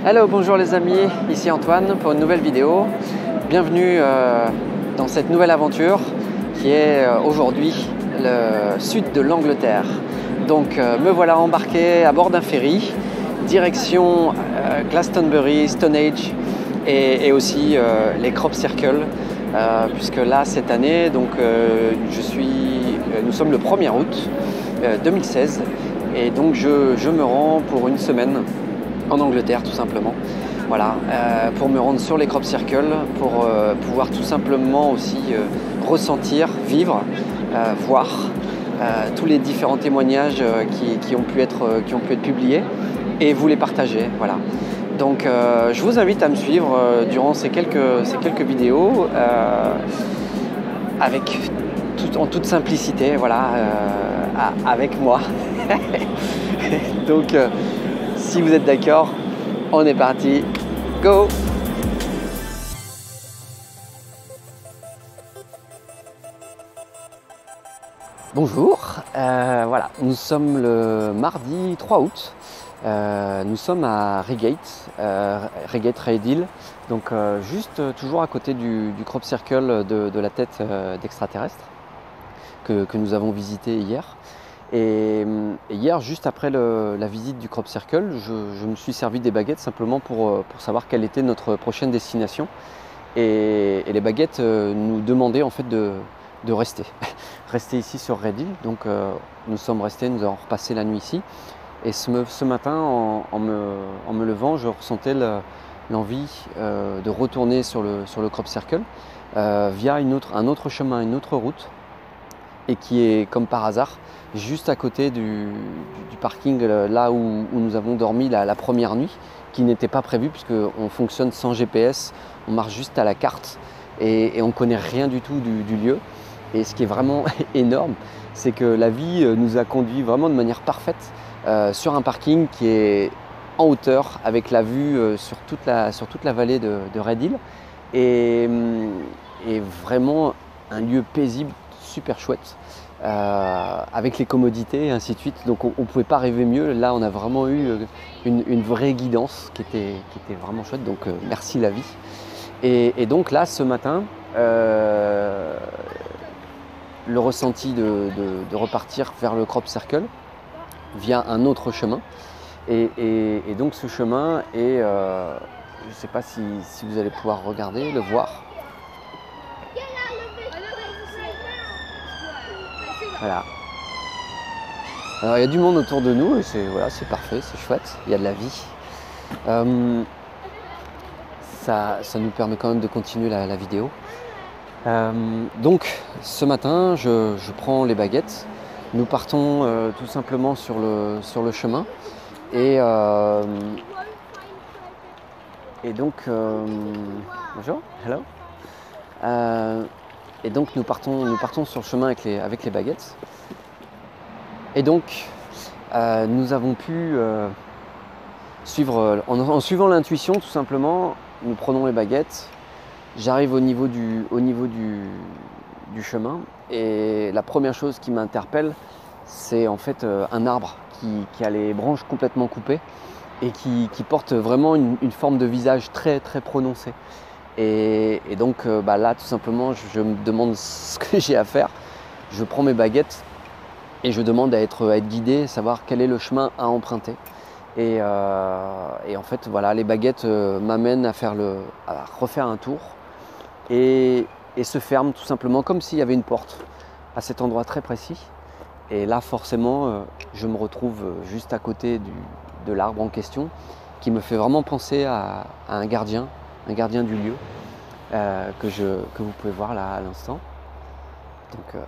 Hello, bonjour les amis, ici Antoine pour une nouvelle vidéo. Bienvenue dans cette nouvelle aventure qui est aujourd'hui le sud de l'Angleterre. Donc me voilà embarqué à bord d'un ferry, direction Glastonbury, Stonehenge et aussi les Crop Circle. Puisque là cette année, donc, nous sommes le 1er août 2016 et donc je me rends pour une semaine en Angleterre tout simplement, voilà, pour me rendre sur les Crop Circle, pour pouvoir tout simplement aussi ressentir, vivre, voir tous les différents témoignages qui ont pu être publiés et vous les partager, voilà. Donc je vous invite à me suivre durant ces quelques vidéos en toute simplicité, voilà, avec moi. Donc si vous êtes d'accord, on est parti, go! Bonjour, voilà, nous sommes le mardi 3 août. Nous sommes à Reigate, Reigate, donc juste toujours à côté du Crop Circle de la tête d'extraterrestre que nous avons visité hier. Et hier, juste après la visite du Crop Circle, je me suis servi des baguettes simplement pour savoir quelle était notre prochaine destination. Et les baguettes nous demandaient en fait de rester, rester ici sur Red Hill. Donc nous sommes restés, nous avons repassé la nuit ici. Et ce matin, en me levant, je ressentais l'envie de retourner sur le Crop Circle via un autre chemin, une autre route, et qui est comme par hasard juste à côté du parking, là où nous avons dormi la première nuit, qui n'était pas prévu puisqu'on fonctionne sans GPS, on marche juste à la carte et on ne connaît rien du tout du lieu. Et ce qui est vraiment énorme, c'est que la vie nous a conduits vraiment de manière parfaite sur un parking qui est en hauteur avec la vue sur toute la vallée de Red Hill et vraiment un lieu paisible, super chouette, avec les commodités et ainsi de suite. Donc on ne pouvait pas rêver mieux. Là on a vraiment eu une vraie guidance qui était vraiment chouette, donc merci la vie. Et donc là ce matin, le ressenti de repartir vers le Crop Circle via un autre chemin. Et donc ce chemin est, je ne sais pas si vous allez pouvoir regarder, le voir. Voilà. Alors il y a du monde autour de nous et c'est parfait, c'est chouette, il y a de la vie. Ça nous permet quand même de continuer la vidéo. Donc ce matin, je prends les baguettes. Nous partons tout simplement sur le chemin et donc bonjour, hello. Et donc nous partons sur le chemin avec les baguettes. Et donc nous avons pu suivre en suivant l'intuition tout simplement. Nous prenons les baguettes. J'arrive au niveau du chemin et la première chose qui m'interpelle, c'est en fait un arbre qui a les branches complètement coupées et qui porte vraiment une forme de visage très très prononcée. Et donc là tout simplement je me demande ce que j'ai à faire. Je prends mes baguettes et je demande à être guidé, savoir quel est le chemin à emprunter. Et en fait voilà, les baguettes m'amènent à refaire un tour. Et se ferme tout simplement comme s'il y avait une porte à cet endroit très précis. Et là forcément je me retrouve juste à côté de l'arbre en question, qui me fait vraiment penser à un gardien du lieu que vous pouvez voir là à l'instant. Donc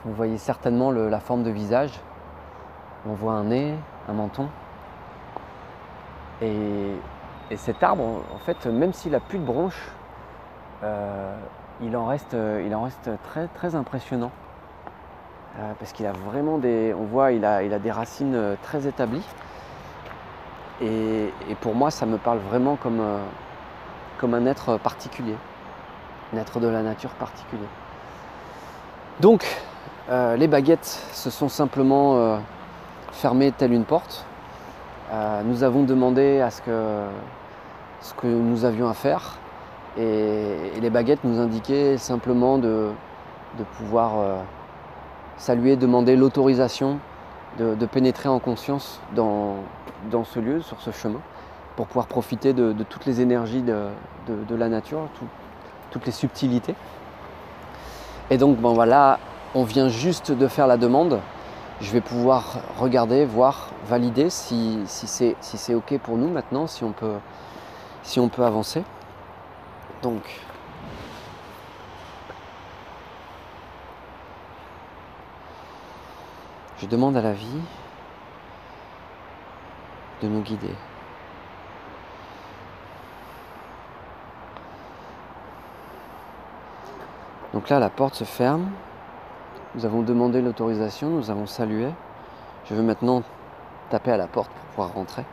vous voyez certainement la forme de visage. On voit un nez, un menton. Et cet arbre, en fait, même s'il n'a plus de branches, il en reste très, très impressionnant. Parce qu'il a vraiment on voit, il a des racines très établies. Et pour moi, ça me parle vraiment comme un être particulier, un être de la nature particulier. Donc, les baguettes se sont simplement fermée telle une porte. Nous avons demandé à ce que nous avions à faire et les baguettes nous indiquaient simplement de pouvoir saluer, demander l'autorisation de pénétrer en conscience dans ce lieu, sur ce chemin, pour pouvoir profiter de toutes les énergies de la nature, toutes les subtilités. Et donc bon, voilà, on vient juste de faire la demande. Je vais pouvoir regarder, voir, valider si c'est OK pour nous maintenant, si on peut avancer. Donc, je demande à la vie de nous guider. Donc là, la porte se ferme. Nous avons demandé l'autorisation, nous avons salué. Je veux maintenant taper à la porte pour pouvoir rentrer.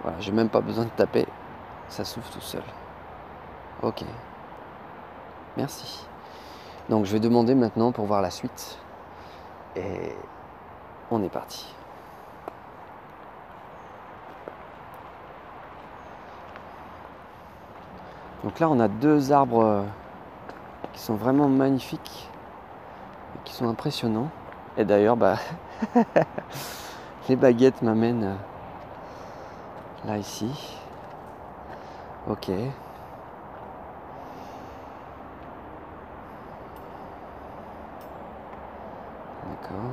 Voilà, j'ai même pas besoin de taper, ça s'ouvre tout seul. Ok. Merci. Donc je vais demander maintenant pour voir la suite. Et on est parti. Donc là, on a 2 arbres qui sont vraiment magnifiques et qui sont impressionnants. Et d'ailleurs, les baguettes m'amènent là, ici. Ok. D'accord.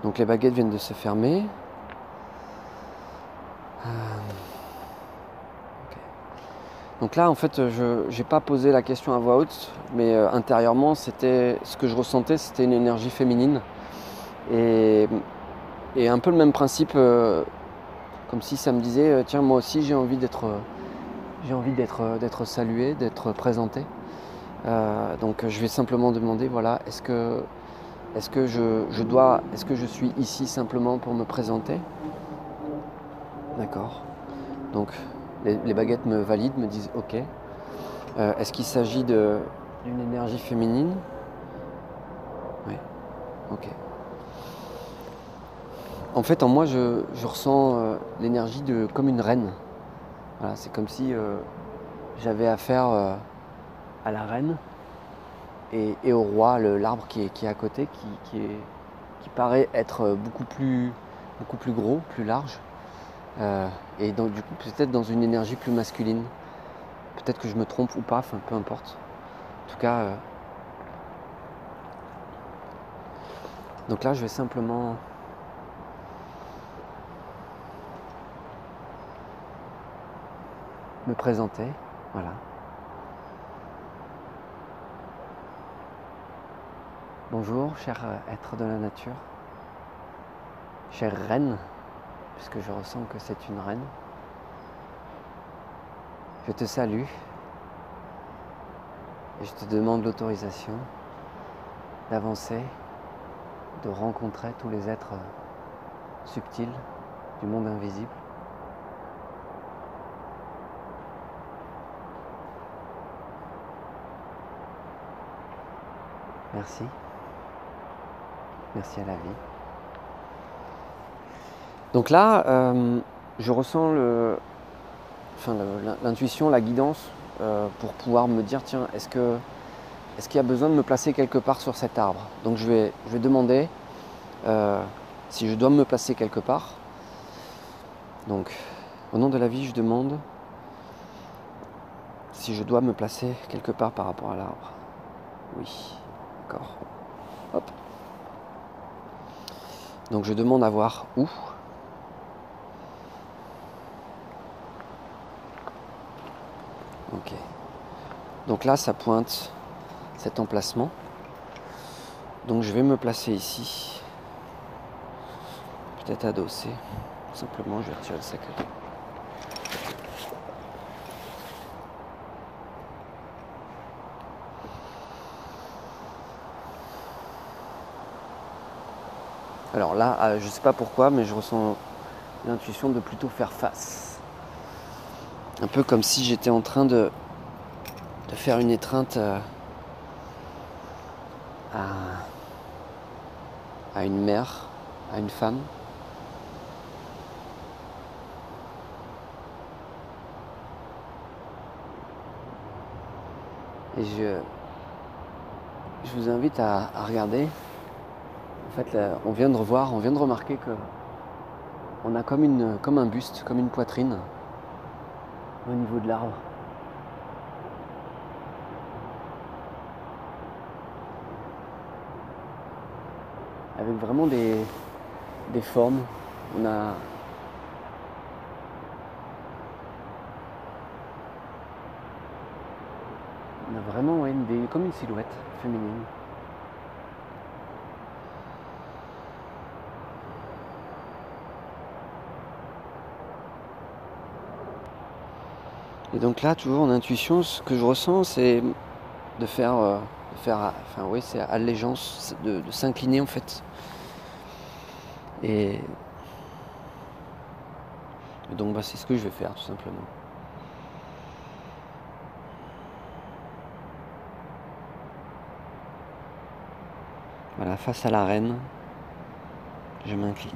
Donc les baguettes viennent de se fermer. Donc là, en fait, je n'ai pas posé la question à voix haute, mais intérieurement, c'était ce que je ressentais, c'était une énergie féminine. Et un peu le même principe, comme si ça me disait, tiens, moi aussi, j'ai envie d'être salué, d'être présenté. Donc je vais simplement demander, voilà, est-ce que je suis ici simplement pour me présenter? D'accord. Donc les baguettes me valident, me disent ok. Est-ce qu'il s'agit d'une énergie féminine? Oui. Ok. En fait, en moi, je ressens l'énergie comme une reine. Voilà, c'est comme si j'avais affaire à la reine et au roi, l'arbre qui est à côté, qui paraît être beaucoup plus gros, plus large. Et donc du coup peut-être dans une énergie plus masculine. Peut-être que je me trompe ou pas, enfin peu importe. En tout cas, donc là je vais simplement me présenter, voilà. Bonjour, cher être de la nature, chère reine, puisque je ressens que c'est une reine. Je te salue et je te demande l'autorisation d'avancer, de rencontrer tous les êtres subtils du monde invisible. Merci. Merci à la vie. Donc là, je ressens l'intuition, la guidance pour pouvoir me dire, tiens, est-ce qu'il y a besoin de me placer quelque part sur cet arbre? Donc je vais demander si je dois me placer quelque part. Donc, au nom de la vie, je demande si je dois me placer quelque part par rapport à l'arbre. Oui, d'accord. Hop. Donc je demande à voir où. Ok. Donc là, ça pointe cet emplacement. Donc je vais me placer ici. Peut-être adossé. Simplement, je vais retirer le sac à dos. Alors là, je ne sais pas pourquoi, mais je ressens l'intuition de plutôt faire face. Un peu comme si j'étais en train de faire une étreinte à à une mère, à une femme. Et je vous invite à regarder. En fait, là, on vient de remarquer que on a comme un buste, comme une poitrine au niveau de l'arbre. Avec vraiment des formes. On a vraiment comme une silhouette féminine. Et donc là, toujours en intuition, ce que je ressens, c'est de faire, c'est allégeance, de s'incliner en fait. Et donc c'est ce que je vais faire tout simplement. Voilà, face à la reine, je m'incline.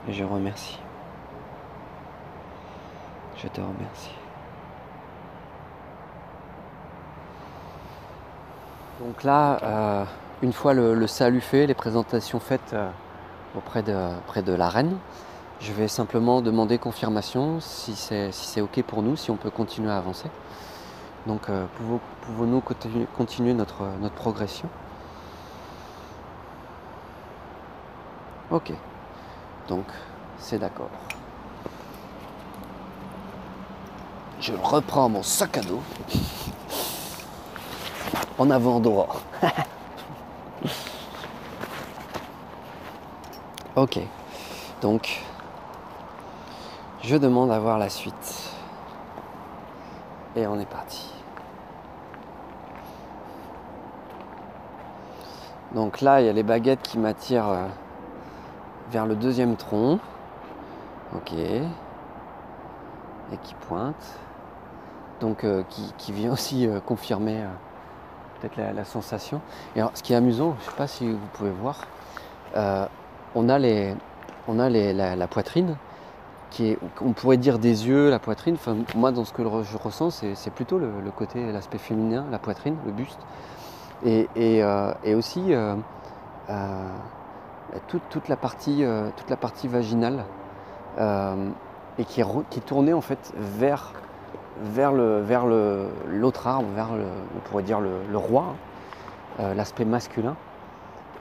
Et je remercie. Je te remercie. Donc là, une fois le salut fait, les présentations faites auprès de la reine, je vais simplement demander confirmation si c'est OK pour nous, si on peut continuer à avancer. Donc pouvons-nous continuer notre progression? OK. Donc c'est d'accord. Je reprends mon sac à dos. En avant Dora. Ok. Donc je demande à voir la suite. Et on est parti. Donc là, il y a les baguettes qui m'attirent vers le deuxième tronc. Ok. Et qui pointe. Donc qui vient aussi confirmer peut-être la sensation. Et alors, ce qui est amusant, je ne sais pas si vous pouvez voir, on a la poitrine, on pourrait dire des yeux, la poitrine. Enfin, moi, dans ce que je ressens, c'est plutôt l'aspect féminin, la poitrine, le buste. Et aussi toute la partie vaginale et qui est tournée en fait vers l'autre arbre, on pourrait dire le roi, l'aspect masculin.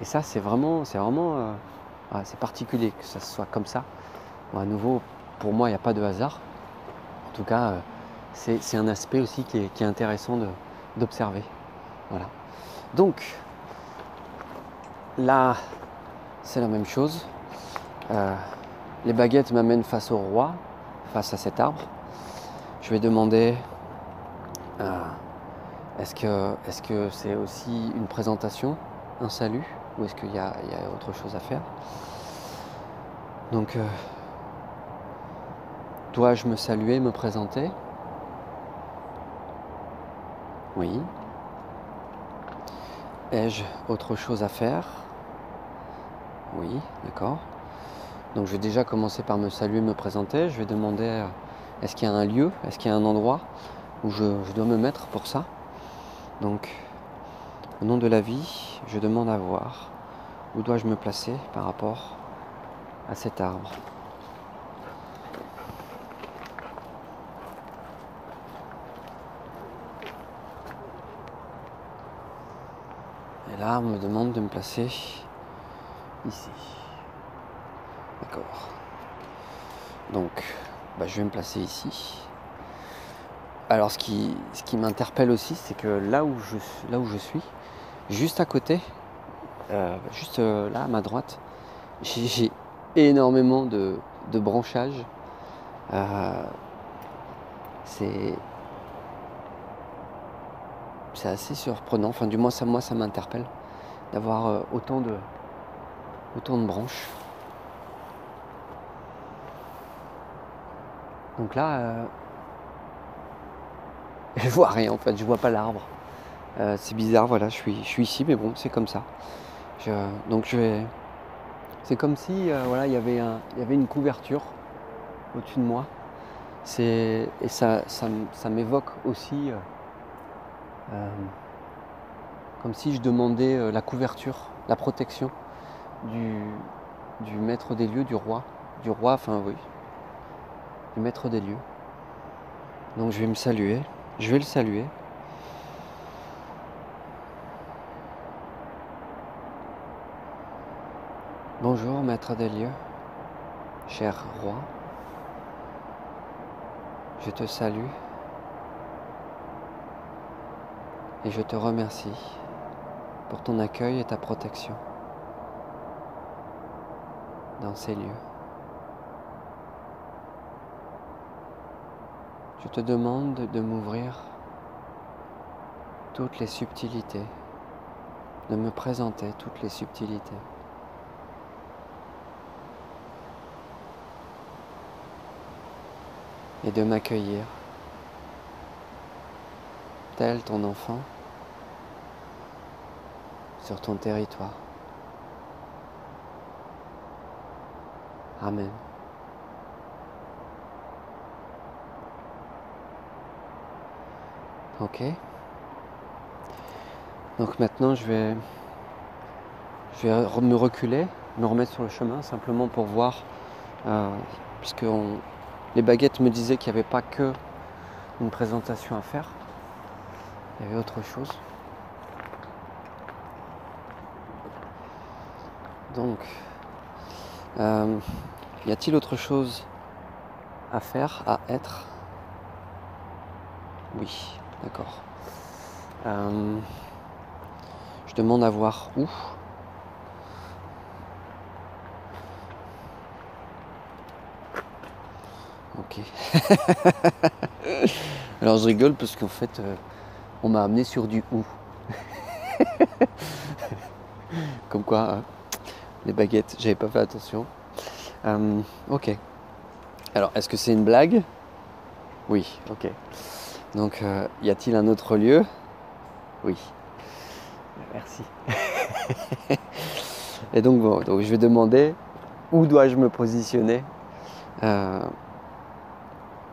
Et ça, c'est particulier que ça soit comme ça. Bon, à nouveau, pour moi, il n'y a pas de hasard. En tout cas, c'est un aspect aussi qui est intéressant d'observer. Voilà. Donc, là, c'est la même chose. Les baguettes m'amènent face au roi, face à cet arbre. Je vais demander est-ce que c'est aussi une présentation, un salut, ou est-ce qu'il y a autre chose à faire? Donc, dois-je me saluer, me présenter? Oui. Ai-je autre chose à faire? Oui, d'accord. Donc je vais déjà commencer par me saluer, me présenter. Je vais demander est-ce qu'il y a un lieu, est-ce qu'il y a un endroit où je dois me mettre pour ça? Donc, au nom de la vie, je demande à voir où dois-je me placer par rapport à cet arbre. Et là, on me demande de me placer ici. D'accord. Donc, je vais me placer ici. Alors, ce qui m'interpelle aussi, c'est que là où je suis, juste à côté, là à ma droite, j'ai énormément de branchages. C'est assez surprenant. Enfin, du moins, ça m'interpelle d'avoir autant de branches. Donc là, je vois rien en fait, je vois pas l'arbre. C'est bizarre, voilà, je suis ici, mais bon, c'est comme ça. Donc je vais. C'est comme si voilà, il y avait une couverture au-dessus de moi. Et ça m'évoque aussi comme si je demandais la couverture, la protection du maître des lieux, du roi, enfin oui, du maître des lieux. Donc je vais le saluer. Bonjour maître des lieux, cher roi, je te salue et je te remercie pour ton accueil et ta protection dans ces lieux. Je te demande de m'ouvrir toutes les subtilités, de me présenter toutes les subtilités. Et de m'accueillir, tel ton enfant, sur ton territoire. Amen. Ok. Donc maintenant je vais me reculer, me remettre sur le chemin simplement pour voir, puisque les baguettes me disaient qu'il n'y avait pas que une présentation à faire, il y avait autre chose. Donc, y a-t-il autre chose à faire, à être? Oui, d'accord. Je demande à voir où. Ok. Alors je rigole parce qu'en fait, on m'a amené sur du où. Comme quoi, les baguettes, j'avais pas fait attention. Ok. Alors, est-ce que c'est une blague? Oui, ok. Donc, y a-t-il un autre lieu? Oui. Merci. Et donc, bon, donc je vais demander où dois-je me positionner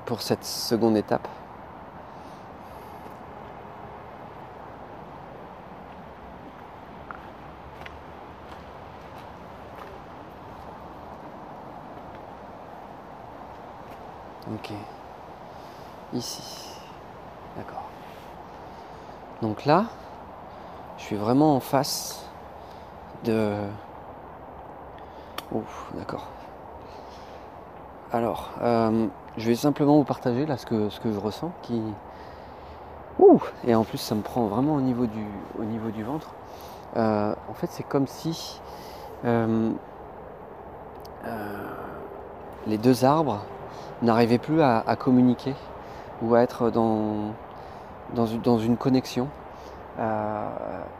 pour cette seconde étape. Ok. Ici. D'accord. Donc là, je suis vraiment en face de... Ouf, d'accord. Alors, je vais simplement vous partager là ce que je ressens qui... Ouh, et en plus ça me prend vraiment au niveau du ventre. En fait c'est comme si les deux arbres n'arrivaient plus à communiquer ou à être dans une connexion.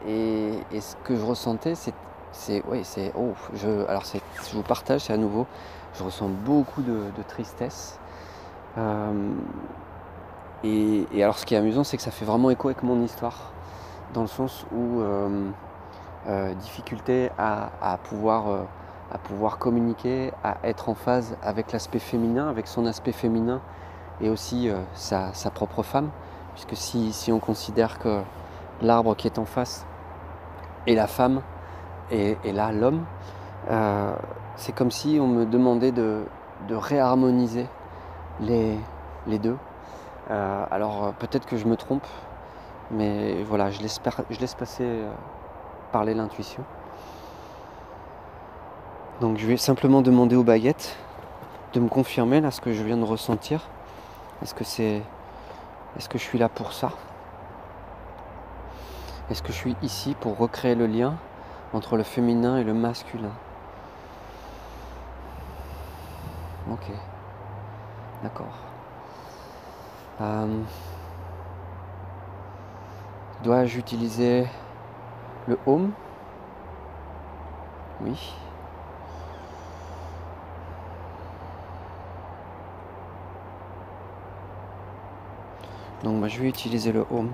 Et ce que je ressentais je vous partage, c'est à nouveau, je ressens beaucoup de tristesse. Et alors ce qui est amusant, c'est que ça fait vraiment écho avec mon histoire, dans le sens où difficulté à pouvoir communiquer, à être en phase avec l'aspect féminin, avec son aspect féminin et aussi sa propre femme, puisque si on considère que l'arbre qui est en face est la femme et là l'homme, c'est comme si on me demandait de réharmoniser les deux. Alors peut-être que je me trompe, mais voilà, je laisse passer parler l'intuition. Donc je vais simplement demander aux baguettes de me confirmer là ce que je viens de ressentir. Est-ce que je suis là pour ça? Est-ce que je suis ici pour recréer le lien entre le féminin et le masculin? Ok, d'accord. Dois-je utiliser le home? Oui. Donc je vais utiliser le home.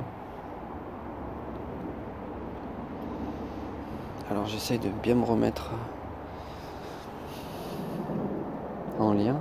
Alors j'essaye de bien me remettre en lien.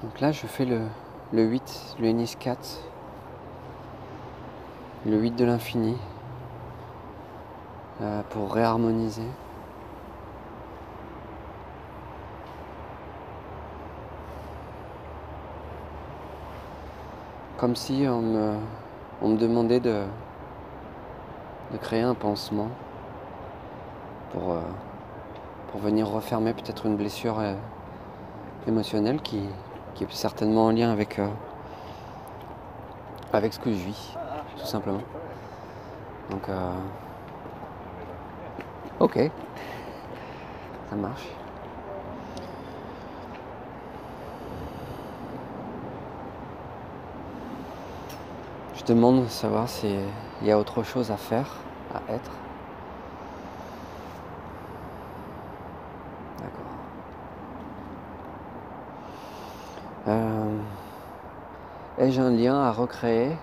Donc là je fais le 8, le Inis 4, le 8 de l'infini pour réharmoniser. Comme si on me demandait de créer un pansement pour venir refermer peut-être une blessure émotionnelle qui est certainement en lien avec ce que je vis, tout simplement. Donc, ok, ça marche. Je demande de savoir s'il y a autre chose à faire, à être. Ai-je un lien à recréer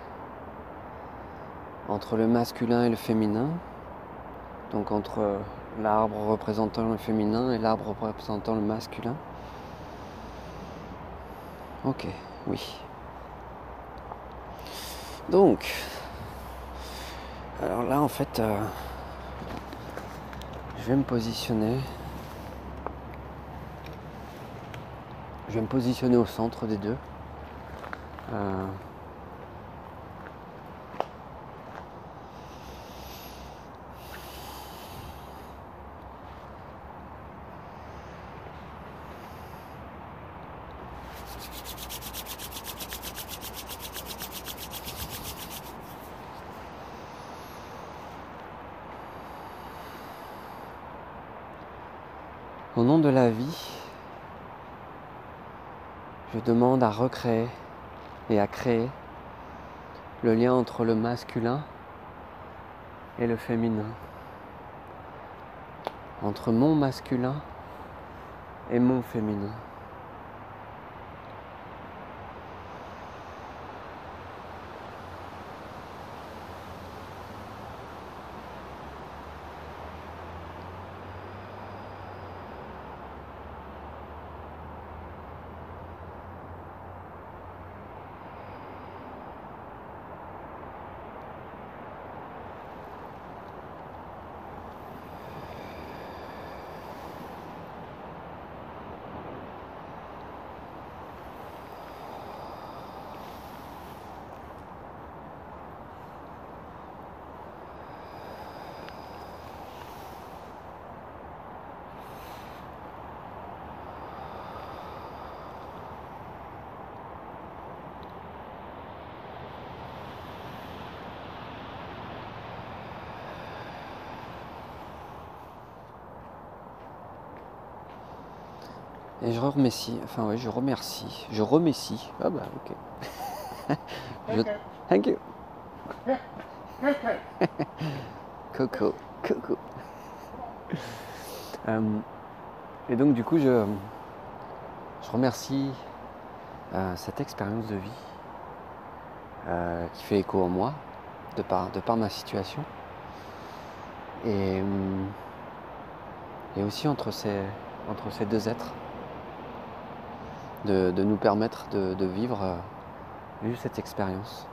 entre le masculin et le féminin, donc entre l'arbre représentant le féminin et l'arbre représentant le masculin? Ok, oui. Donc, alors là en fait, je vais me positionner. Je vais me positionner au centre des deux. Au nom de la vie, je demande à recréer et à créer le lien entre le masculin et le féminin, entre mon masculin et mon féminin. Et je remercie, enfin oui, je remercie. Je remercie. Ah bah ok. Je... Thank you. Coco. Coco. Et donc du coup je remercie cette expérience de vie qui fait écho en moi de par ma situation. Et aussi entre ces deux êtres, de nous permettre de vivre cette expérience.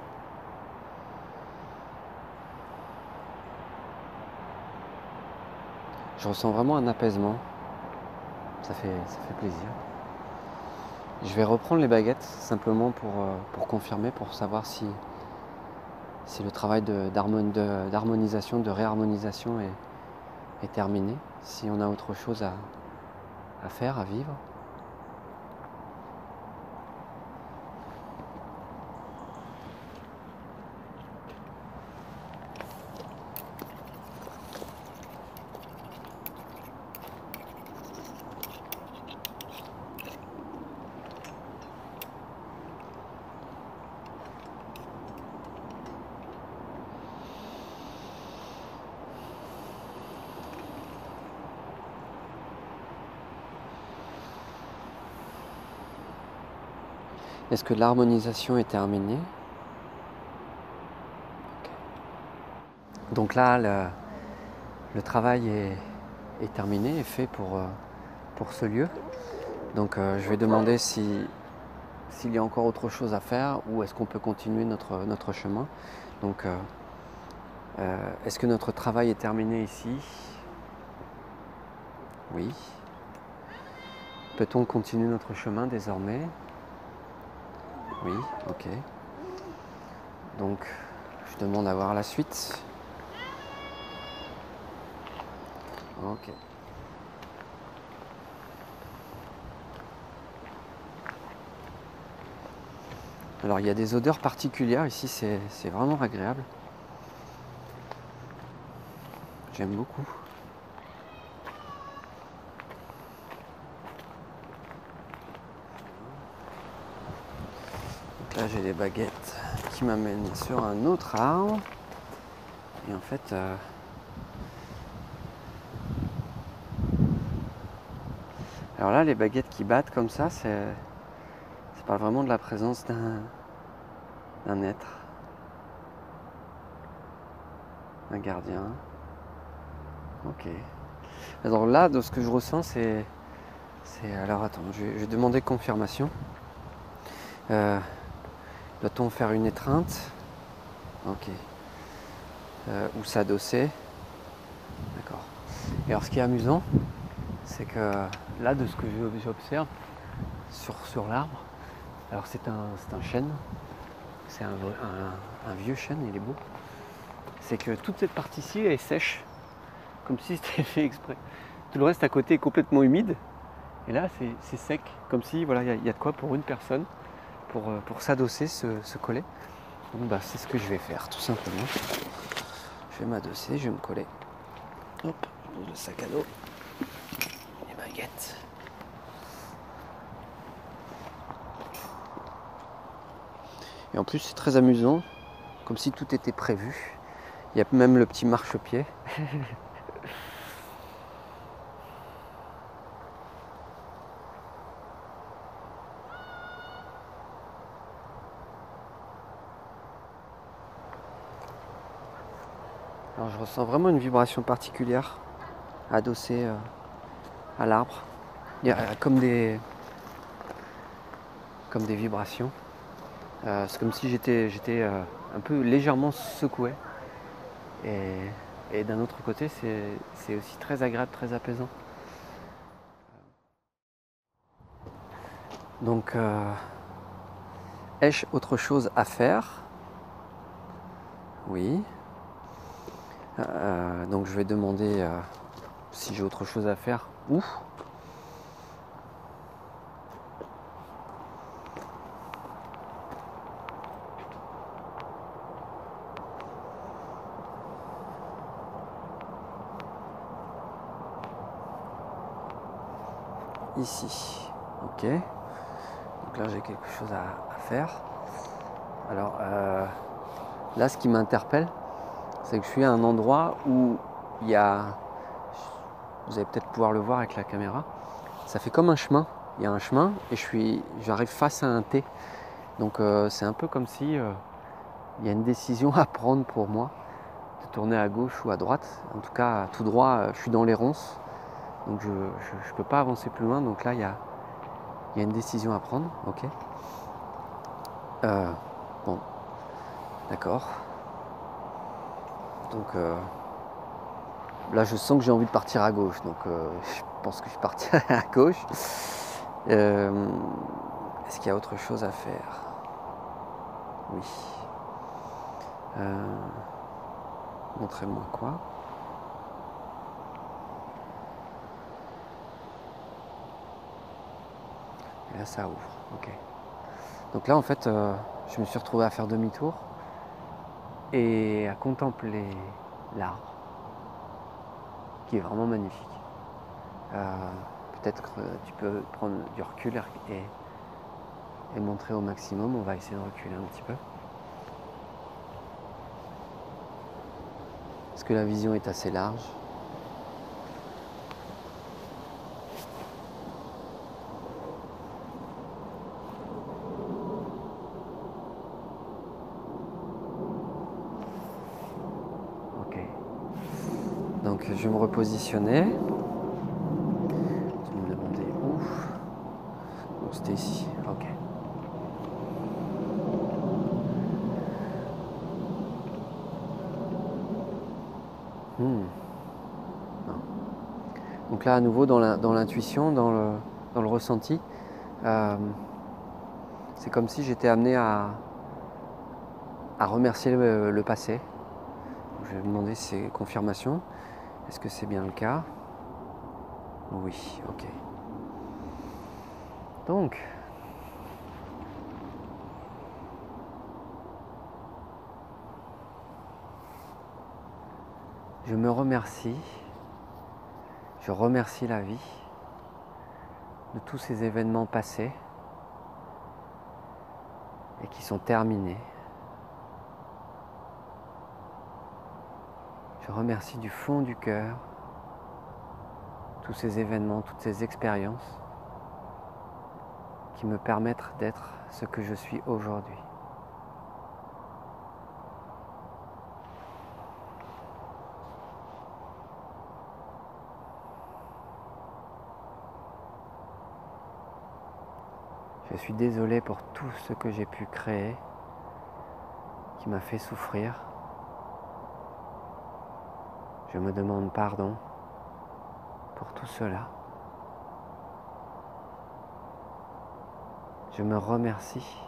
Je ressens vraiment un apaisement, ça fait plaisir. Je vais reprendre les baguettes simplement pour confirmer, pour savoir si le travail d'harmonisation, de réharmonisation est terminé, si on a autre chose à faire, à vivre. Est-ce que l'harmonisation est terminée? Okay. Donc là, le travail est terminé, est fait pour ce lieu. Donc je vais demander s'il y a encore autre chose à faire ou est-ce qu'on peut continuer notre chemin. Donc est-ce que notre travail est terminé ici? Oui. Peut-on continuer notre chemin désormais? Oui, ok. Donc, je demande à voir la suite. Ok. Alors, il y a des odeurs particulières ici, c'est vraiment agréable. J'aime beaucoup. Donc là, j'ai les baguettes qui m'amènent sur un autre arbre. Et en fait, alors là, les baguettes qui battent comme ça, c'est pas vraiment de la présence d'un être, un gardien. Ok. Alors là, de ce que je ressens, c'est alors attends, je vais demander confirmation. Doit-on faire une étreinte? Ok. Ou s'adosser? D'accord. Et alors ce qui est amusant, c'est que là, de ce que j'observe sur l'arbre, alors c'est un chêne, c'est un vieux chêne, il est beau. C'est que toute cette partie-ci est sèche, comme si c'était fait exprès. Tout le reste à côté est complètement humide, et là c'est sec, comme si voilà, il y a de quoi pour une personne, pour s'adosser, se coller. Donc bah, c'est ce que je vais faire, tout simplement. Je vais m'adosser, je vais me coller. Hop, le sac à dos, les baguettes. Et en plus c'est très amusant, comme si tout était prévu. Il y a même le petit marchepied. Alors je ressens vraiment une vibration particulière adossée à l'arbre. Il y a comme des vibrations. C'est comme si j'étais un peu légèrement secoué. Et d'un autre côté, c'est aussi très agréable, très apaisant. Donc, ai-je autre chose à faire? Oui. Donc je vais demander si j'ai autre chose à faire. Où? Ici. Ok. Donc là j'ai quelque chose à faire. Alors là ce qui m'interpelle, c'est que je suis à un endroit où il y a, vous allez peut-être pouvoir le voir avec la caméra, ça fait comme un chemin. Il y a un chemin et j'arrive face à un T. Donc c'est un peu comme si il y a une décision à prendre pour moi, de tourner à gauche ou à droite. En tout cas, tout droit, je suis dans les ronces. Donc je ne peux pas avancer plus loin. Donc là, il y a une décision à prendre. Ok. Bon, d'accord. Donc là, je sens que j'ai envie de partir à gauche. Donc je pense que je partirai à gauche. Est-ce qu'il y a autre chose à faire? Oui. Montrez-moi quoi? Et là, ça ouvre. Ok. Donc là, en fait, je me suis retrouvé à faire demi-tour et à contempler l'arbre, qui est vraiment magnifique. Peut-être que tu peux prendre du recul et montrer au maximum. On va essayer de reculer un petit peu. Est-ce que la vision est assez large? Ok. Donc je vais me repositionner. Tu me demandais où? Donc c'était ici. Ok. Donc là, à nouveau, dans l'intuition, dans le ressenti, c'est comme si j'étais amené à remercier le passé. Je vais demander si c'est confirmation. Est-ce que c'est bien le cas? Oui, ok. Donc, je me remercie. Je remercie la vie de tous ces événements passés et qui sont terminés. Je remercie du fond du cœur tous ces événements, toutes ces expériences qui me permettent d'être ce que je suis aujourd'hui. Je suis désolé pour tout ce que j'ai pu créer, qui m'a fait souffrir. Je me demande pardon pour tout cela. Je me remercie,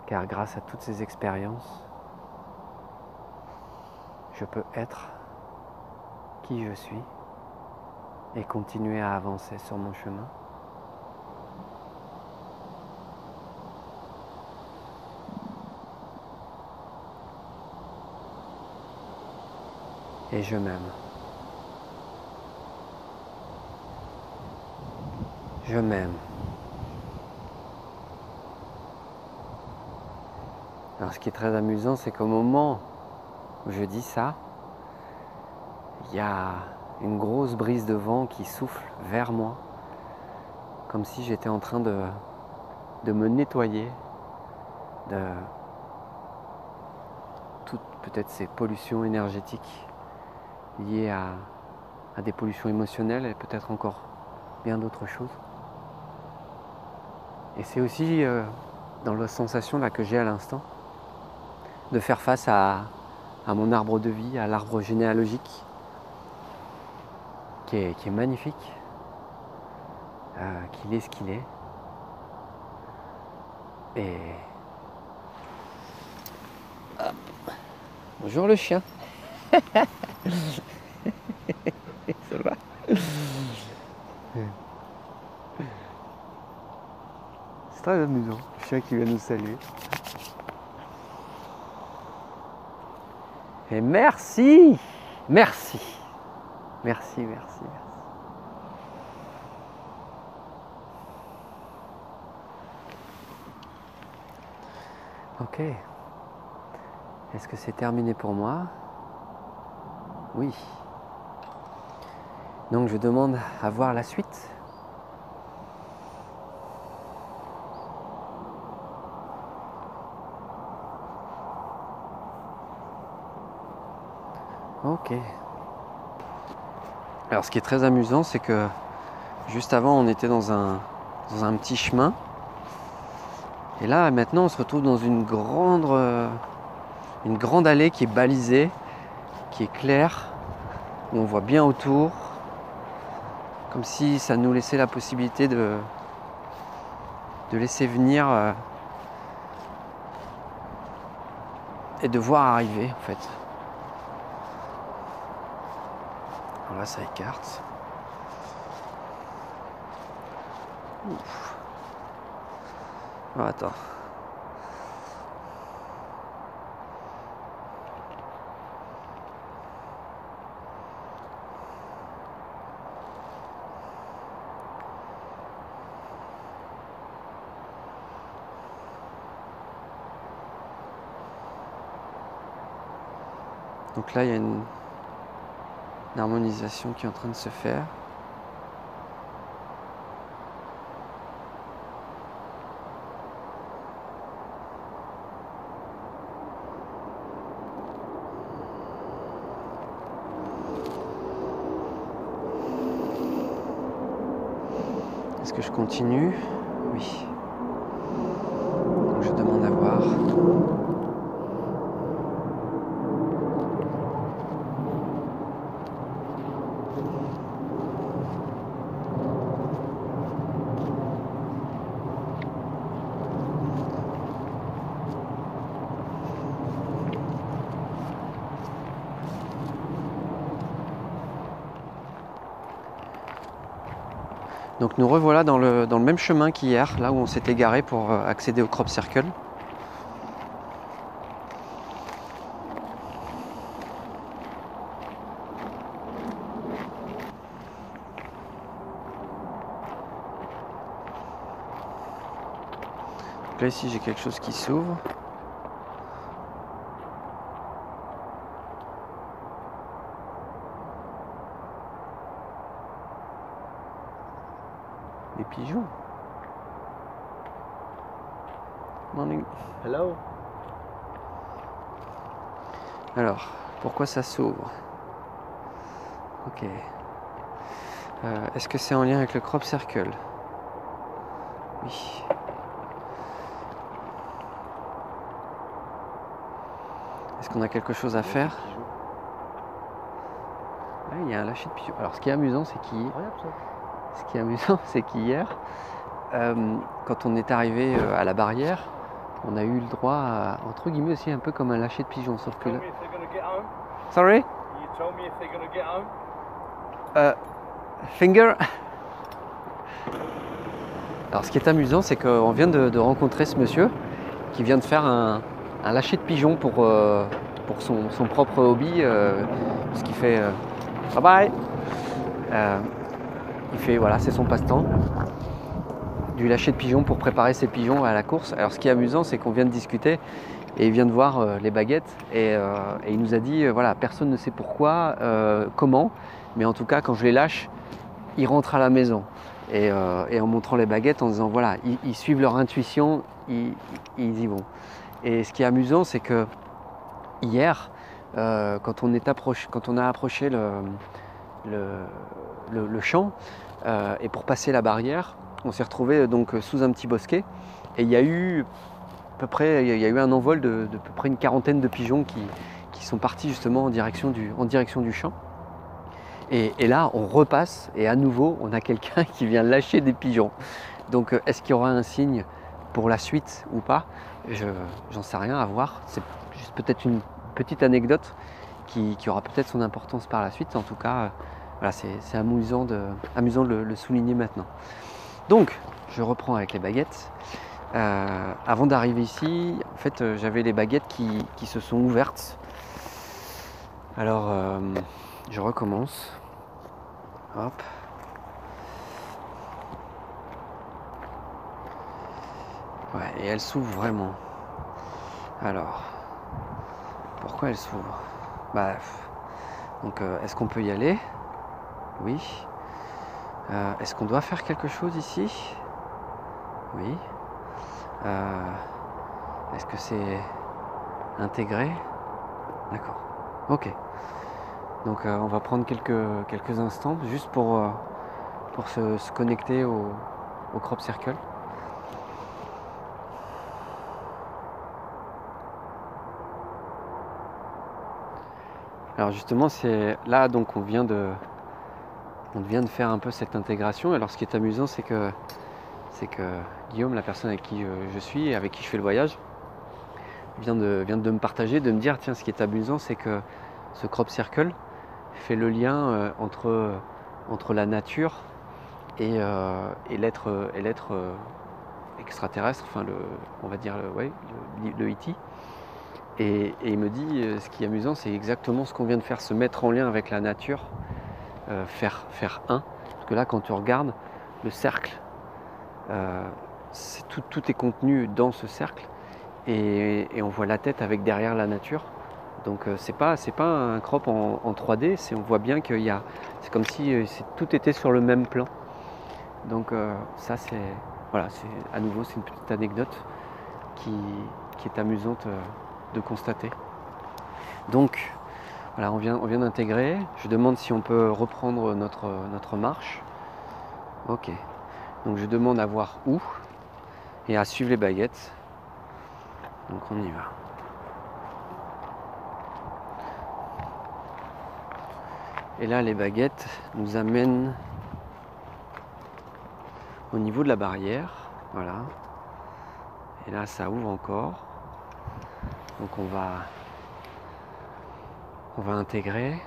car grâce à toutes ces expériences, je peux être qui je suis et continuer à avancer sur mon chemin. Et je m'aime. Je m'aime. Alors ce qui est très amusant, c'est qu'au moment où je dis ça, il y a une grosse brise de vent qui souffle vers moi, comme si j'étais en train de me nettoyer de toutes peut-être ces pollutions énergétiques liées à des pollutions émotionnelles et peut-être encore bien d'autres choses. Et c'est aussi dans la sensation là que j'ai à l'instant de faire face à mon arbre de vie, à l'arbre généalogique qui est magnifique, qu'il est ce qu'il est. Et hop. Bonjour le chien. Ça va? C'est très amusant, le chien qui vient nous saluer. Et merci, merci, merci, merci, merci. Ok. Est-ce que c'est terminé pour moi? Oui. Donc je demande à voir la suite. Ok. Alors ce qui est très amusant, c'est que juste avant on était dans un petit chemin. Et là maintenant on se retrouve dans une grande allée qui est balisée, qui est claire, où on voit bien autour. Comme si ça nous laissait la possibilité de laisser venir et de voir arriver en fait. Alors là ça écarte. Ouf. Oh, attends. Donc là il y a une harmonisation qui est en train de se faire. Est-ce que je continue? Oui. Donc je demande à voir. Donc nous revoilà dans le même chemin qu'hier, là où on s'était garé pour accéder au Crop Circle. Donc là ici j'ai quelque chose qui s'ouvre. Des pigeons. Morning. Hello. Alors, pourquoi ça s'ouvre? Ok. Est-ce que c'est en lien avec le Crop Circle? Oui. Est-ce qu'on a quelque chose à faire? Ah, il y a un lâcher de pigeons. Alors ce qui est amusant, c'est qu'hier, quand on est arrivé à la barrière, on a eu le droit à, entre guillemets aussi, un peu comme un lâcher de pigeons, sauf que là... Sorry? Finger? Alors ce qui est amusant, c'est qu'on vient de rencontrer ce monsieur qui vient de faire un lâcher de pigeons pour son propre hobby, ce qui fait... bye bye! Il fait, voilà, c'est son passe-temps. Du lâcher de pigeons pour préparer ses pigeons à la course. Alors ce qui est amusant, c'est qu'on vient de discuter et il vient de voir les baguettes et il nous a dit, voilà, personne ne sait pourquoi, comment, mais en tout cas quand je les lâche, ils rentrent à la maison. Et en montrant les baguettes, en disant, voilà, ils suivent leur intuition, ils y vont. Et ce qui est amusant, c'est que hier, quand on a approché le champ, et pour passer la barrière, on s'est retrouvé donc sous un petit bosquet et il y a eu un envol de peu près une quarantaine de pigeons qui sont partis justement en direction du champ. Et là, on repasse et à nouveau, on a quelqu'un qui vient lâcher des pigeons. Donc, est-ce qu'il y aura un signe pour la suite ou pas? J'en sais rien, à voir. C'est juste peut-être une petite anecdote qui aura peut-être son importance par la suite. En tout cas, voilà, c'est amusant de le souligner maintenant. Donc, je reprends avec les baguettes. Avant d'arriver ici, en fait, j'avais les baguettes qui se sont ouvertes. Alors, je recommence. Hop. Ouais, et elles s'ouvrent vraiment. Alors, pourquoi elle s'ouvre? Donc, est-ce qu'on peut y aller? Oui. Est-ce qu'on doit faire quelque chose ici? Oui. Est-ce que c'est intégré? D'accord. Ok. Donc on va prendre quelques instants juste pour se connecter au crop circle. Alors justement c'est là donc on vient de faire un peu cette intégration. Alors ce qui est amusant c'est que Guillaume, la personne avec qui je suis et avec qui je fais le voyage, vient de me partager, de me dire tiens, ce qui est amusant c'est que ce crop circle fait le lien entre la nature et l'être extraterrestre, enfin on va dire le E.T. Et il me dit ce qui est amusant c'est exactement ce qu'on vient de faire, se mettre en lien avec la nature, faire un. Parce que là quand tu regardes le cercle, tout est contenu dans ce cercle et on voit la tête avec derrière la nature. Donc c'est pas un crop en 3D, on voit bien qu'il y a, c'est comme si tout était sur le même plan. Donc ça c'est voilà, à nouveau c'est une petite anecdote qui est amusante de constater. Donc voilà, on vient d'intégrer. Je demande si on peut reprendre notre marche. Ok. Donc je demande à voir où et à suivre les baguettes. Donc on y va. Et là les baguettes nous amènent au niveau de la barrière. Voilà. Et là ça ouvre encore. Donc on va intégrer.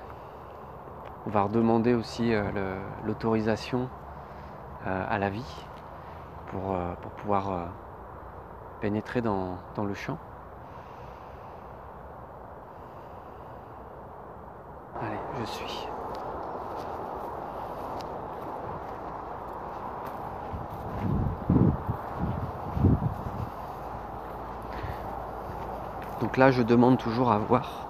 On va redemander aussi l'autorisation à la vie pour pouvoir pénétrer dans le champ. Allez, je suis. Donc là, je demande toujours à voir.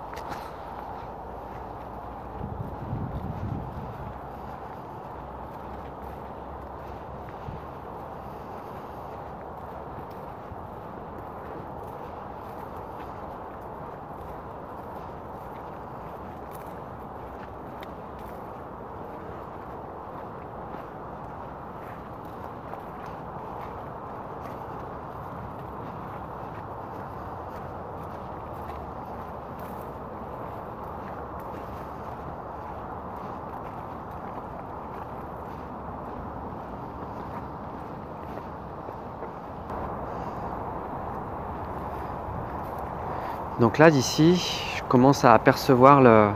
Donc là d'ici, je commence à apercevoir le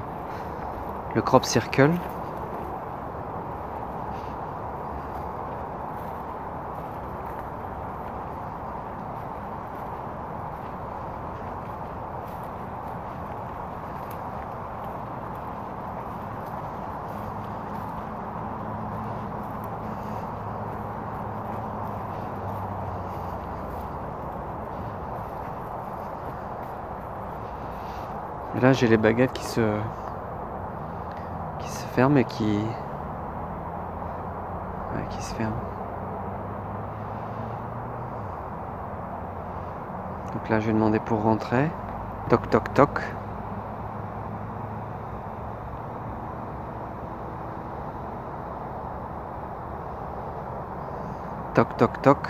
crop circle. Et là j'ai les baguettes qui se ferment et qui se ferment. Donc là je vais demander pour rentrer. Toc toc toc. Toc toc toc.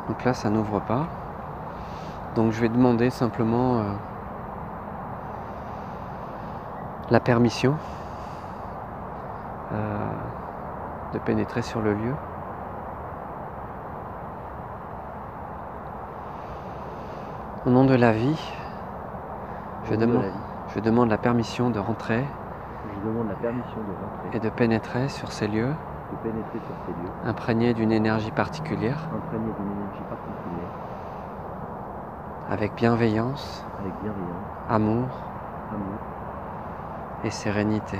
Donc là ça n'ouvre pas. Donc je vais demander simplement la permission de pénétrer sur le lieu. Au nom de la vie, je demande la permission de rentrer. Je demande la permission de rentrer et de pénétrer sur ces lieux, imprégnés d'une énergie particulière, avec bienveillance, amour et sérénité.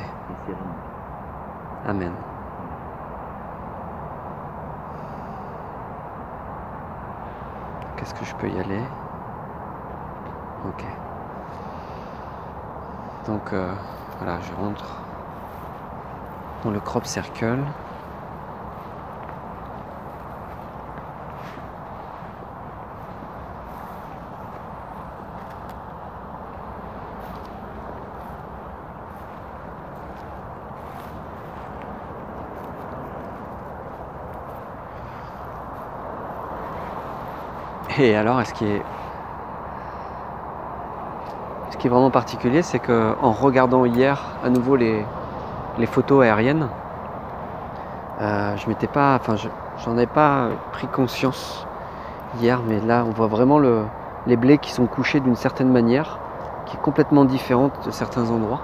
Amen. Qu'est-ce que je peux y aller? Ok. Donc voilà, je rentre dans le crop circle. Et alors, ce qui est vraiment particulier, c'est qu'en regardant hier à nouveau les photos aériennes, j'en ai pas pris conscience hier, mais là on voit vraiment les blés qui sont couchés d'une certaine manière, qui est complètement différente de certains endroits,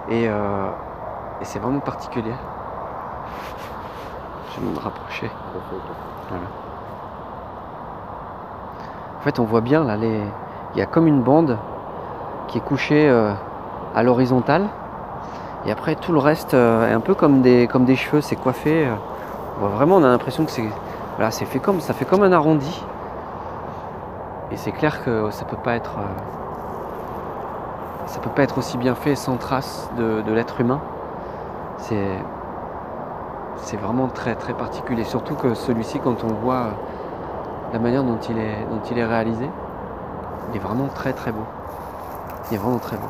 et c'est vraiment particulier. Je vais me rapprocher. Voilà. En fait, on voit bien là, il y a comme une bande qui est couchée à l'horizontale, et après tout le reste est un peu comme des cheveux, c'est coiffé. On voit vraiment, on a l'impression que voilà, ça fait comme un arrondi. Et c'est clair que ça peut pas être aussi bien fait sans trace de l'être humain. C'est vraiment très très particulier, surtout que celui-ci, quand on voit la manière dont il est réalisé, il est vraiment très très beau. Il est vraiment très beau.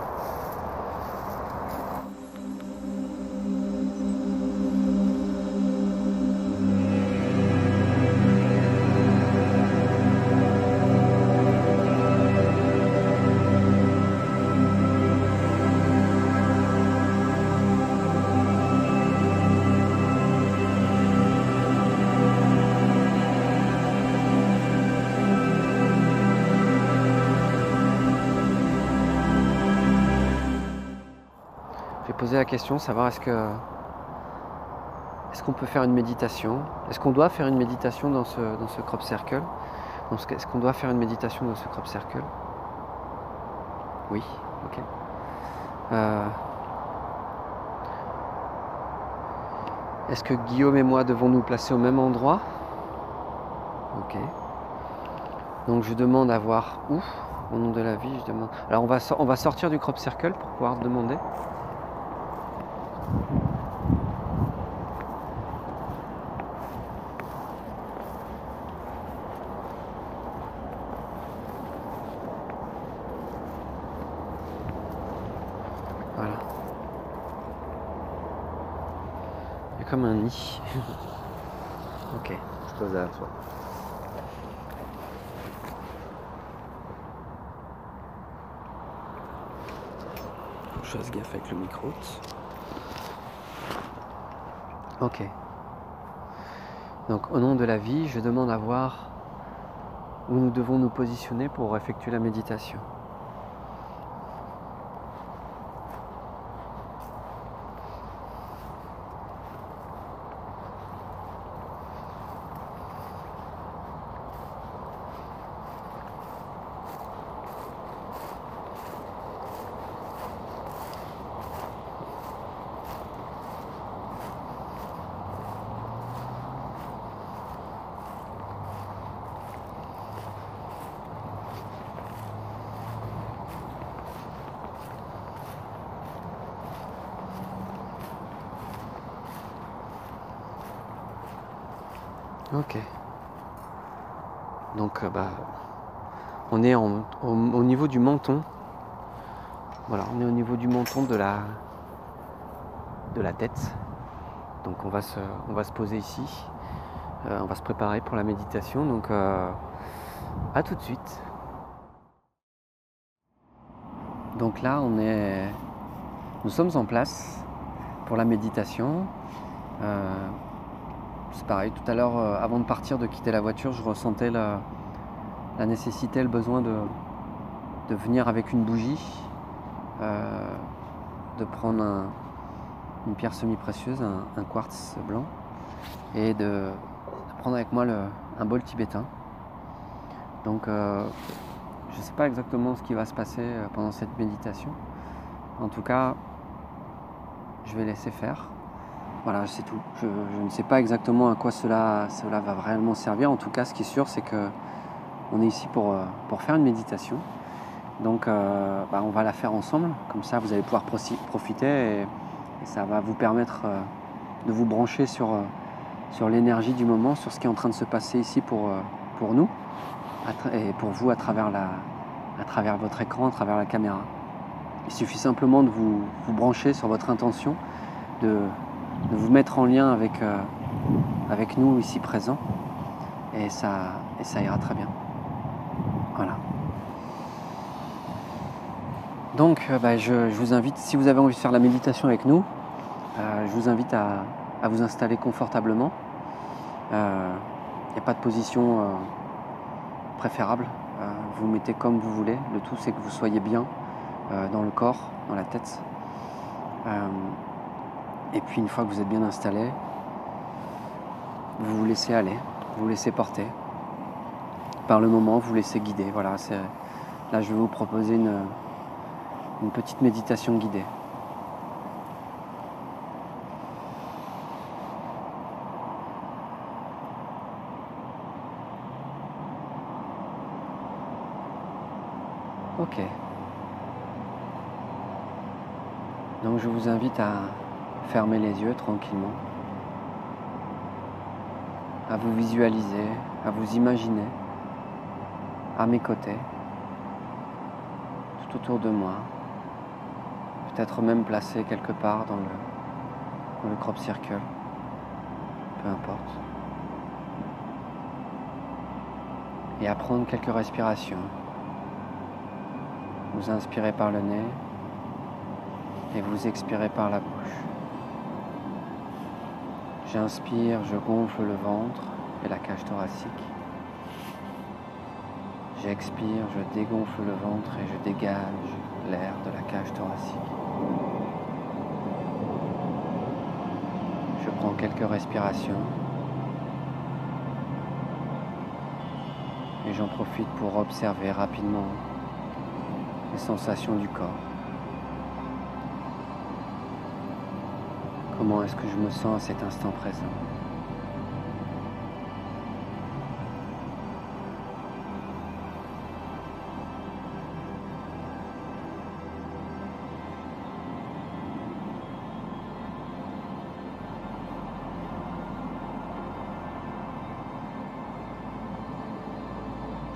J'ai posé la question, savoir est-ce qu'on peut faire une méditation? Est-ce qu'on doit faire une méditation dans ce crop circle? Est-ce qu'on doit faire une méditation dans ce crop circle? Oui, ok. Est-ce que Guillaume et moi devons nous placer au même endroit? Ok. Donc je demande à voir où, au nom de la vie, je demande. Alors on va sortir du crop circle pour pouvoir demander. Voilà. Il y a comme un nid. Ok. Je pose derrière toi. Faut que je fasse gaffe avec le micro. Ok. Donc au nom de la vie, je demande à voir où nous devons nous positionner pour effectuer la méditation. Ok. Donc on est au niveau du menton. Voilà, on est au niveau du menton de la tête. Donc on va se poser ici. On va se préparer pour la méditation. Donc à tout de suite. Donc là nous sommes en place pour la méditation. C'est pareil, tout à l'heure, avant de partir, de quitter la voiture, je ressentais la nécessité, le besoin de venir avec une bougie, de prendre une pierre semi-précieuse, un quartz blanc, et de prendre avec moi un bol tibétain. Donc je ne sais pas exactement ce qui va se passer pendant cette méditation. En tout cas, je vais laisser faire. Voilà, c'est tout. Je ne sais pas exactement à quoi cela va réellement servir. En tout cas, ce qui est sûr, c'est que On est ici pour faire une méditation. Donc on va la faire ensemble, comme ça vous allez pouvoir profiter et ça va vous permettre de vous brancher sur l'énergie du moment, sur ce qui est en train de se passer ici pour nous et pour vous à travers votre écran, à travers la caméra. Il suffit simplement de vous brancher sur votre intention, de vous mettre en lien avec nous ici présents et ça ira très bien. Voilà. Donc je vous invite, si vous avez envie de faire la méditation avec nous, je vous invite à vous installer confortablement. Il n'y a pas de position préférable. Vous mettez comme vous voulez. Le tout c'est que vous soyez bien dans le corps, dans la tête. Et puis une fois que vous êtes bien installé, vous vous laissez aller, vous vous laissez porter. Par le moment, vous vous laissez guider. Voilà, là je vais vous proposer une petite méditation guidée. Ok. Donc je vous invite à fermer les yeux tranquillement, à vous visualiser, à vous imaginer à mes côtés, tout autour de moi, peut-être même placé quelque part dans le crop circle, peu importe. Et à prendre quelques respirations. Vous inspirez par le nez et vous expirez par la bouche. J'inspire, je gonfle le ventre et la cage thoracique. J'expire, je dégonfle le ventre et je dégage l'air de la cage thoracique. Je prends quelques respirations et j'en profite pour observer rapidement les sensations du corps. Comment est-ce que je me sens à cet instant présent ?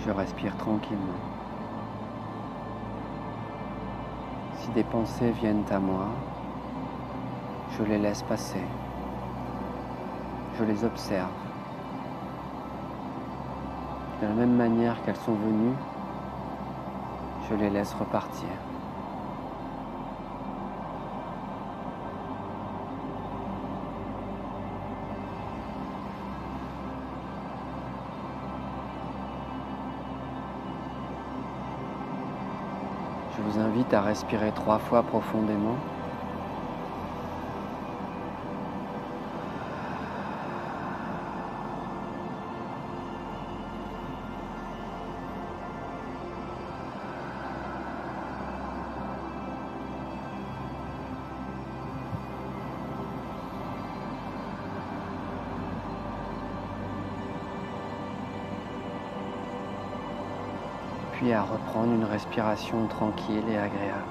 Je respire tranquillement. Si des pensées viennent à moi, je les laisse passer. Je les observe. De la même manière qu'elles sont venues, je les laisse repartir. Je vous invite à respirer 3 fois profondément. Puis à reprendre une respiration tranquille et agréable.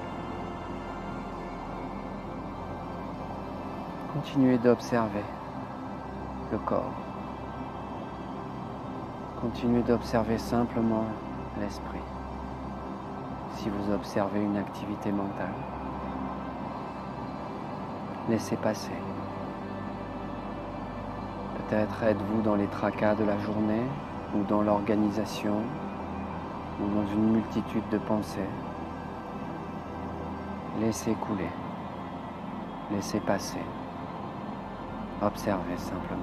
Continuez d'observer le corps. Continuez d'observer simplement l'esprit. Si vous observez une activité mentale, laissez passer. Peut-être êtes-vous dans les tracas de la journée ou dans l'organisation ou dans une multitude de pensées. Laissez couler, laissez passer, observez simplement.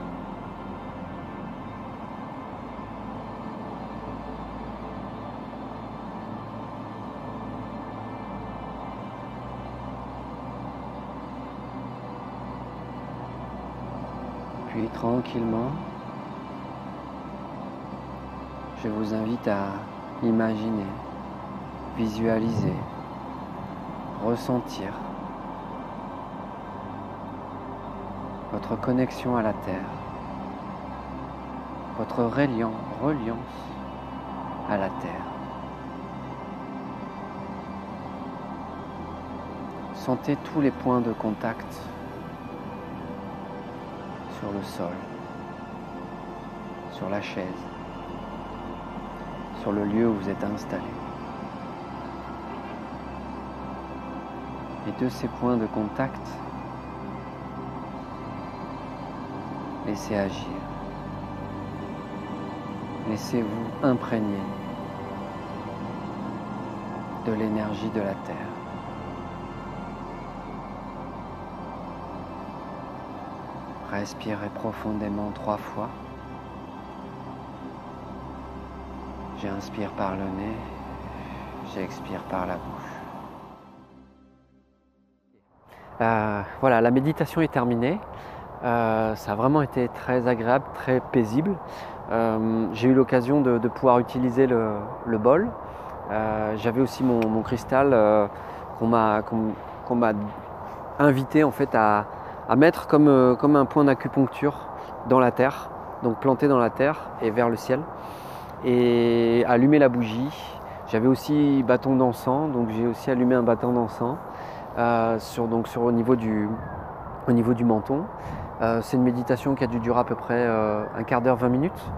Puis tranquillement, je vous invite à imaginer, visualiser, ressentir votre connexion à la Terre, votre reliance à la terre. Sentez tous les points de contact sur le sol, sur la chaise, sur le lieu où vous êtes installé. Et de ces points de contact, laissez agir. Laissez-vous imprégner de l'énergie de la Terre. Respirez profondément 3 fois. J'inspire par le nez, j'expire par la bouche. Voilà, la méditation est terminée. Ça a vraiment été très agréable, très paisible. J'ai eu l'occasion de pouvoir utiliser le bol. J'avais aussi mon cristal qu'on m'a invité en fait à mettre comme un point d'acupuncture dans la terre, donc planté dans la terre et vers le ciel, et allumer la bougie. J'avais aussi bâton d'encens, donc j'ai aussi allumé un bâton d'encens au niveau du menton. C'est une méditation qui a dû durer à peu près un quart d'heure, 20 minutes.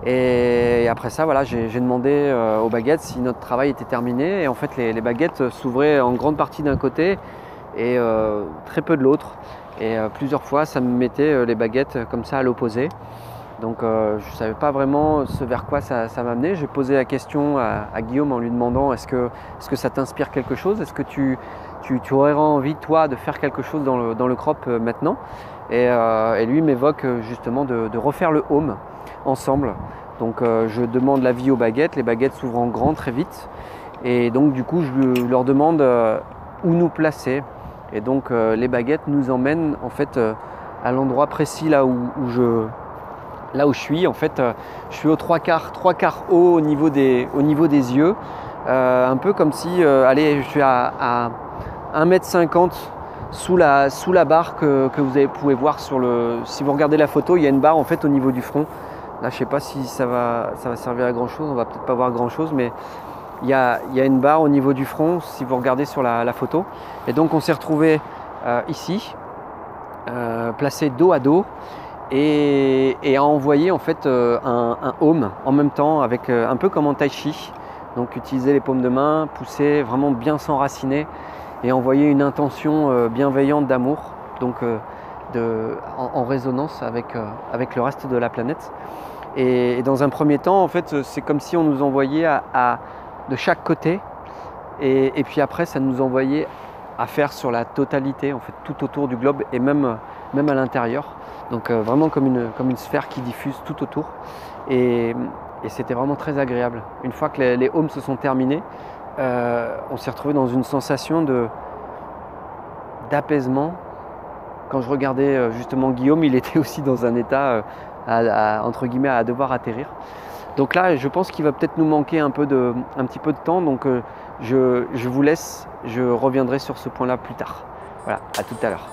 Et après ça, voilà, j'ai demandé aux baguettes si notre travail était terminé. Et en fait, les baguettes s'ouvraient en grande partie d'un côté et très peu de l'autre. Et plusieurs fois, ça me mettait les baguettes comme ça à l'opposé. Donc je ne savais pas vraiment ce vers quoi ça m'amenait. J'ai posé la question à Guillaume en lui demandant est-ce que ça t'inspire quelque chose? Est-ce que tu aurais envie, toi, de faire quelque chose dans le crop maintenant? Et lui m'évoque justement de refaire le home ensemble. Donc je demande l'avis aux baguettes, les baguettes s'ouvrent en grand très vite. Et donc du coup, je leur demande où nous placer. Et donc les baguettes nous emmènent en fait à l'endroit précis là où je suis. En fait, je suis au 3/4 haut au niveau des yeux. Un peu comme si, je suis à 1,50 m sous la barre que vous pouvez voir si vous regardez la photo, il y a une barre en fait au niveau du front. Là, je sais pas si ça va servir à grand chose, on va peut-être pas voir grand chose, mais il y a une barre au niveau du front si vous regardez sur la photo. Et donc on s'est retrouvé ici, placé dos à dos, et à envoyer en fait un home en même temps, avec un peu comme en tai chi. Donc utiliser les paumes de main, pousser, vraiment bien s'enraciner et envoyer une intention bienveillante d'amour, donc en résonance avec le reste de la planète. Et dans un premier temps, en fait, c'est comme si on nous envoyait de chaque côté, et puis après, ça nous envoyait à faire sur la totalité, en fait, tout autour du globe et même à l'intérieur. Donc vraiment comme une sphère qui diffuse tout autour. Et c'était vraiment très agréable. Une fois que les homes se sont terminés, on s'est retrouvé dans une sensation d'apaisement. Quand je regardais justement Guillaume, il était aussi dans un état entre guillemets à devoir atterrir. Donc là, je pense qu'il va peut-être nous manquer un petit peu de temps. Donc je vous laisse, je reviendrai sur ce point-là plus tard. Voilà, à tout à l'heure.